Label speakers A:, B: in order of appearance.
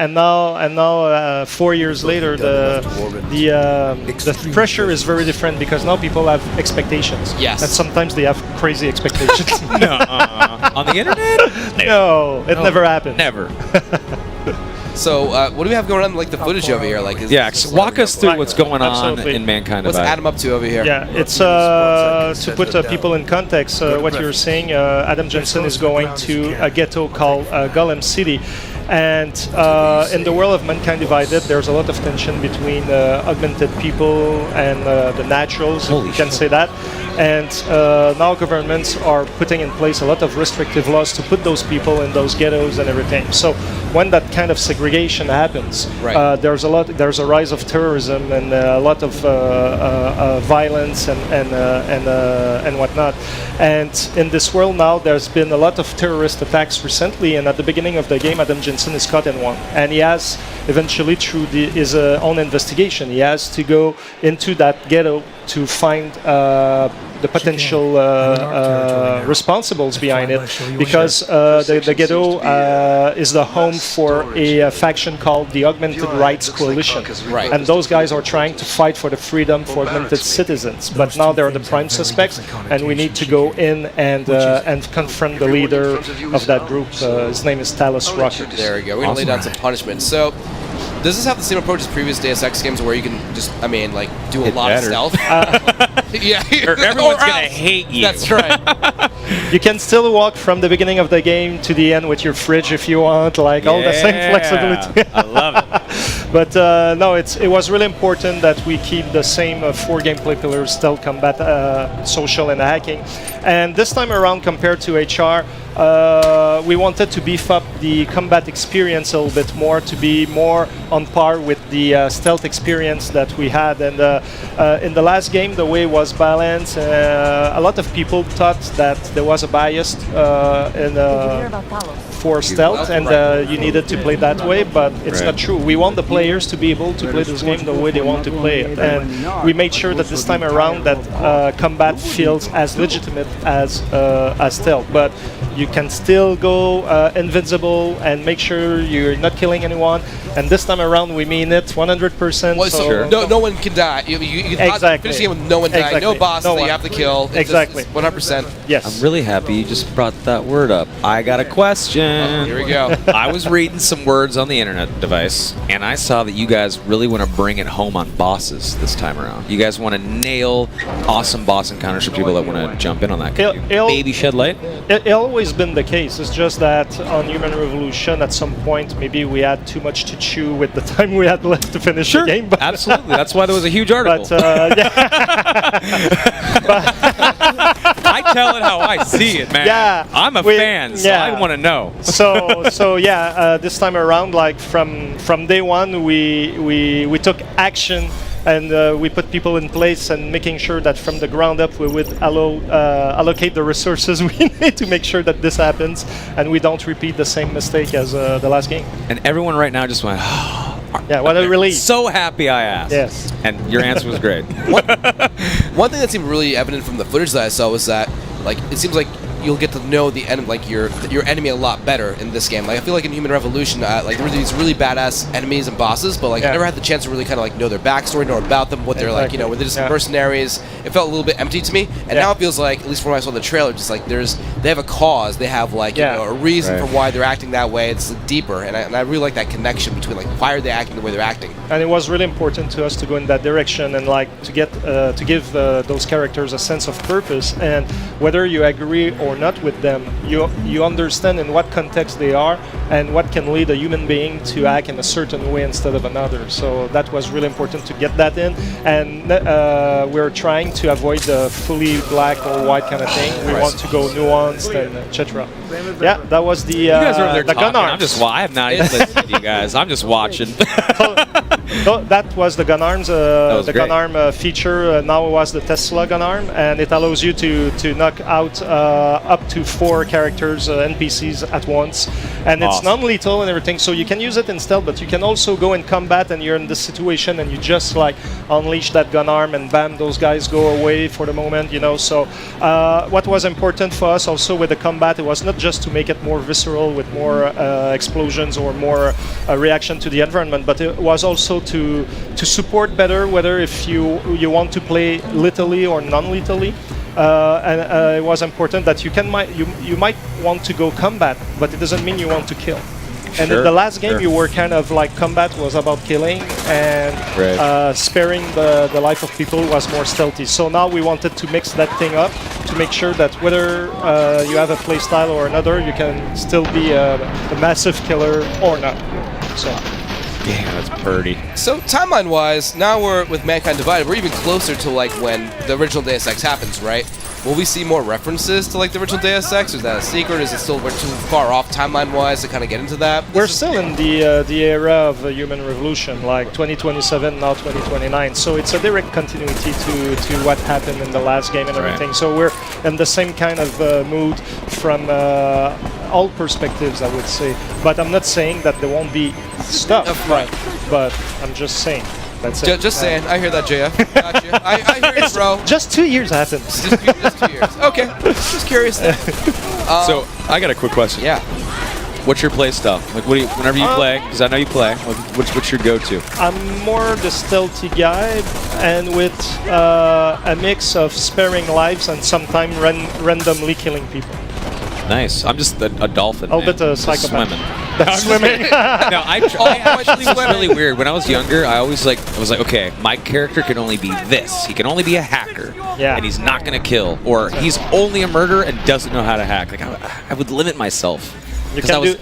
A: and now 4 years later, the pressure is very different because now people have expectations.
B: Yes.
A: And sometimes they have crazy expectations.
C: No. On the internet?
A: No, it never happened.
C: Never.
B: So, what do we have going on, like the footage over here? Like,
C: Walk us through what's going on
A: Absolutely.
C: in Mankind
B: What's
C: Divided.
B: Adam up to over here?
A: Yeah, it's to put people in context. What you're saying, Adam Jensen is going to a ghetto called Golem City, and in the world of Mankind Divided, there's a lot of tension between augmented people and the naturals, if you can say that. And now governments are putting in place a lot of restrictive laws to put those people in those ghettos and everything. So when that kind of segregation happens, there's a rise of terrorism and a lot of violence and whatnot. And in this world now, there's been a lot of terrorist attacks recently. And at the beginning of the game, Adam Jensen is caught in one, and he has eventually, through his own investigation, he has to go into that ghetto to find the potential responsibles behind it, because the ghetto is the home for a faction called the Augmented Rights Coalition, and those guys are trying to fight for the freedom for augmented citizens. But now they're the prime suspects, and we need to go in and confront the leader of that group. His name is Talos Rucker.
B: There we go. We're gonna lay down some punishment. So, does this have the same approach as previous Deus Ex games, where you can just, like, do a lot of stealth? Yeah,
C: or everyone's gonna hate you.
B: That's right.
A: You can still walk from the beginning of the game to the end with your fridge if you want, like all the same flexibility.
C: I love it.
A: But no, it was really important that we keep the same 4 gameplay pillars: stealth, combat, social, and hacking. And this time around, compared to HR, we wanted to beef up the combat experience a little bit more, to be more on par with the stealth experience that we had. And in the last game, the way it was balanced, a lot of people thought that there was a bias for stealth, and you needed to play that way, but it's not true. We want the players to be able to play this game the way they want to play it, and we made sure that this time around that combat feels as legitimate as stealth, but you can still go invincible and make sure you're not killing anyone. And this time around, we mean it 100%.
B: Well, so no one can die. You can finish the game with no one dying. No boss that you have to kill. It's 100%.
A: Yes.
C: I'm really happy you just brought that word up. I got a question.
B: Oh, here we go.
C: I was reading some words on the internet device, and I saw that you guys really want to bring it home on bosses this time around. You guys want to nail awesome boss encounters for people that want to jump in on that. Can you maybe shed light?
A: It's always been the case. It's just that on Human Revolution, at some point, maybe we had too much to chew with the time we had left to finish the game. But
C: Absolutely. That's why there was a huge article. I tell it how I see it, man.
A: Yeah,
C: I'm a fan, so I want to know.
A: So yeah, this time around, like from day one, we took action, and we put people in place, and making sure that from the ground up we would allocate the resources we need to make sure that this happens, and we don't repeat the same mistake as the last game.
C: And everyone right now just went,
A: yeah, what a relief.
C: So happy I asked.
A: Yes.
C: And your answer was great.
B: One thing that seemed really evident from the footage that I saw was that, like, it seems like you'll get to know the enemy, like your enemy, a lot better in this game. Like, I feel like in Human Revolution, like, there were these really badass enemies and bosses, but like I never had the chance to really kind of like know their backstory, know about them, what they're like, were they just mercenaries? It felt a little bit empty to me, and now it feels like, at least from when I saw the trailer, just like they have a cause, they have like a reason for why they're acting that way. It's deeper, and I really like that connection between like why are they acting the way they're acting. And
A: it was really important to us to go in that direction, and like to get to give those characters a sense of purpose, and whether you agree or not with them, you understand in what context they are and what can lead a human being to act in a certain way instead of another. So that was really important to get that in, and we're trying to avoid the fully black or white kind of thing. We want to go nuanced and etc. Yeah, that was the
C: you guys are over there
A: the gun
C: talking.
A: arms.
C: I have not even listened to you guys. I'm just watching.
A: That was the gun arms, the gun arm feature. Now it was the Tesla gun arm, and it allows you to knock out up to 4 characters, NPCs at once, and it's non-lethal and everything. So you can use it in stealth, but you can also go in combat, and you're in this situation, and you just like unleash that gun arm, and bam, those guys go away for the moment, you know. So what was important for us also with the combat, it was not just to make it more visceral with more explosions or more reaction to the environment, but it was also to support better whether if you want to play lethally or non-lethally. And it was important that you might want to go combat, but it doesn't mean you want to kill. And in the last game, you were kind of like combat was about killing, and sparing the life of people was more stealthy. So now we wanted to mix that thing up to make sure that whether you have a playstyle or another, you can still be a massive killer or not. So.
C: Damn, that's pretty.
B: So timeline-wise, now we're with Mankind Divided. We're even closer to like when the original Deus Ex happens, right? Will we see more references to like the original Deus Ex? Or is that a secret? Is it still we're too far off timeline-wise to kind of get into that?
A: We're still in the era of human revolution, like 2027, now 2029. So it's a direct continuity to what happened in the last game and everything. So we're in the same kind of mood from all perspectives, I would say. But I'm not saying that there won't be stuff. But I'm just saying. That's it.
B: Just saying. I hear that, JF. Gotcha. I hear you, bro.
A: Just 2 years happened.
B: Just 2 years. Okay. Just curious.
C: So I got a quick question.
B: Yeah.
C: What's your play style? Like, whenever you play, because I know you play. What's your go-to?
A: I'm more the stealthy guy, and with a mix of sparing lives and sometimes randomly killing people.
C: Nice. I'm just a dolphin.
A: A little bit of psychopath.
C: Swimming.
A: Swimming.
C: No, I actually was really weird. When I was younger, I was like, okay, my character can only be this. He can only be a hacker, and he's not gonna kill, or he's only a murderer and doesn't know how to hack. Like I would limit myself.
A: You can do